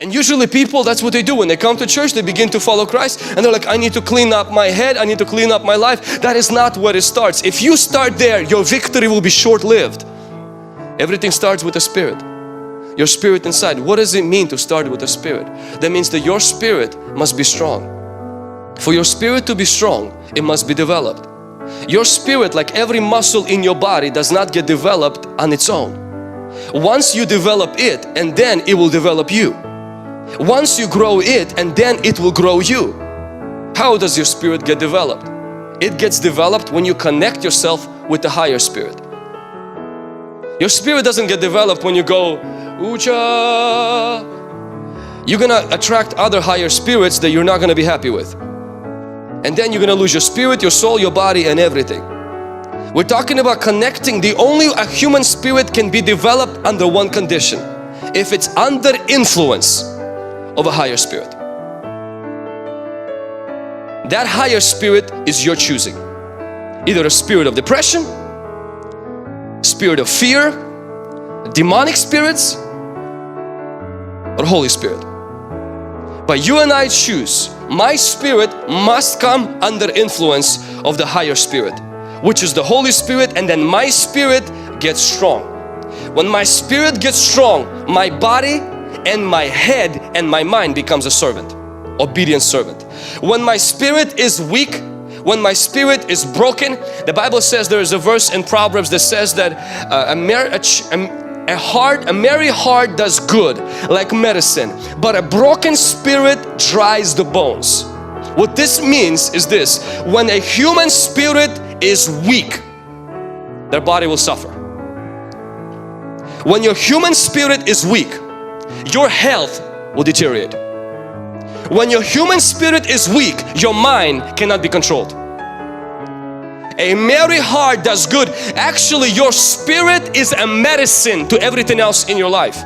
And usually people, that's what they do. When they come to church, they begin to follow Christ and they're like, I need to clean up my head, I need to clean up my life. That is not where it starts. If you start there, your victory will be short-lived. Everything starts with the spirit. Your spirit inside. What does it mean to start with the spirit? That means that your spirit must be strong. For your spirit to be strong, it must be developed. Your spirit, like every muscle in your body, does not get developed on its own. Once you develop it, and then it will develop you. Once you grow it, and then it will grow you. How does your spirit get developed? It gets developed when you connect yourself with the higher spirit. Your spirit doesn't get developed when you go Ucha. You're gonna attract other higher spirits that you're not gonna be happy with. And then you're gonna lose your spirit, your soul, your body and everything. We're talking about connecting. Only a human spirit can be developed under one condition. If it's under influence of a higher spirit. That higher spirit is your choosing. Either a spirit of depression, spirit of fear, demonic spirits, or Holy Spirit. But you and I choose. My spirit must come under influence of the higher spirit, which is the Holy Spirit, and then my spirit gets strong. When my spirit gets strong, my body and my head and my mind becomes a servant, obedient servant. When my spirit is weak, when my spirit is broken, the Bible says, there is a verse in Proverbs that says that a merry heart does good like medicine, but a broken spirit dries the bones. What this means is this: when a human spirit is weak, their body will suffer. When your human spirit is weak, your health will deteriorate. When your human spirit is weak, your mind cannot be controlled. A merry heart does good. Actually, your spirit is a medicine to everything else in your life.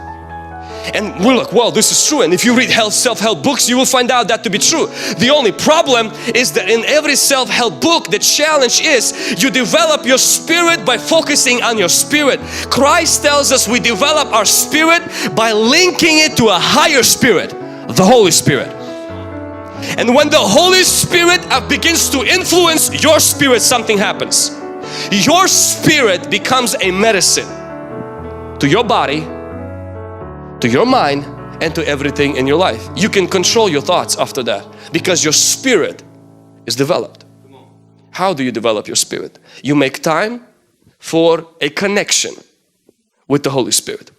And we're like, well, this is true. And if you read self-help books, you will find out that to be true. The only problem is that in every self-help book, the challenge is you develop your spirit by focusing on your spirit. Christ tells us we develop our spirit by linking it to a higher spirit, the Holy Spirit. And when the Holy Spirit begins to influence your spirit, something happens. Your spirit becomes a medicine to your body, to your mind, and to everything in your life. You can control your thoughts after that because your spirit is developed. How do you develop your spirit? You make time for a connection with the Holy Spirit.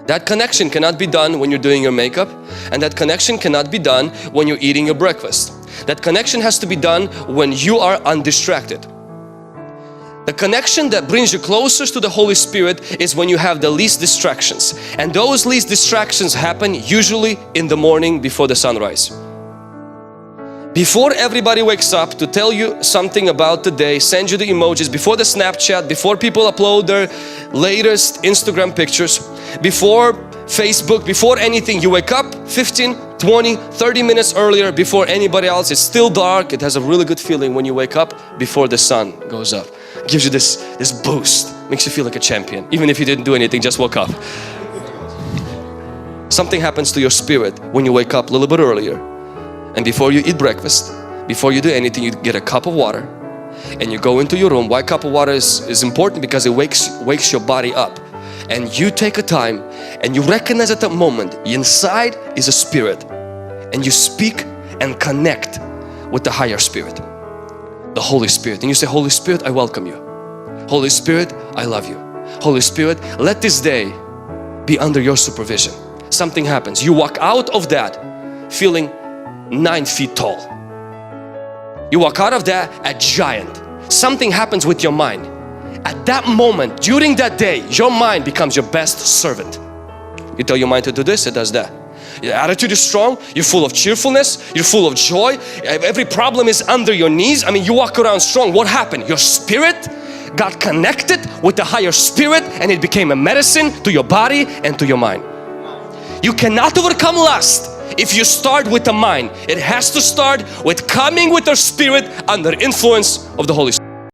That connection cannot be done when you're doing your makeup, and that connection cannot be done when you're eating your breakfast. That connection has to be done when you are undistracted. The connection that brings you closer to the Holy Spirit is when you have the least distractions. And those least distractions happen usually in the morning before the sunrise. Before everybody wakes up to tell you something about the day, send you the emojis, before the Snapchat, before people upload their latest Instagram pictures, before Facebook, before anything, you wake up 15, 20, 30 minutes earlier before anybody else. It's still dark. It has a really good feeling when you wake up before the sun goes up. It gives you this boost, makes you feel like a champion, even if you didn't do anything, just woke up. Something happens to your spirit when you wake up a little bit earlier. And before you eat breakfast, before you do anything, you get a cup of water and you go into your room. Why cup of water is important? Because it wakes your body up. And you take a time and you recognize at that moment inside is a spirit, and you speak and connect with the higher spirit, the Holy Spirit. And you say, Holy Spirit, I welcome you. Holy Spirit, I love you. Holy Spirit, let this day be under your supervision. Something happens. You walk out of that feeling 9 feet tall. You walk out of that a giant. Something happens with your mind. At that moment, during that day, your mind becomes your best servant. You tell your mind to do this, it does that. Your attitude is strong, you're full of cheerfulness, you're full of joy. Every problem is under your knees. I mean, you walk around strong. What happened? Your spirit got connected with the higher spirit, and it became a medicine to your body and to your mind. You cannot overcome lust if you start with the mind. It has to start with coming with our spirit under influence of the Holy Spirit.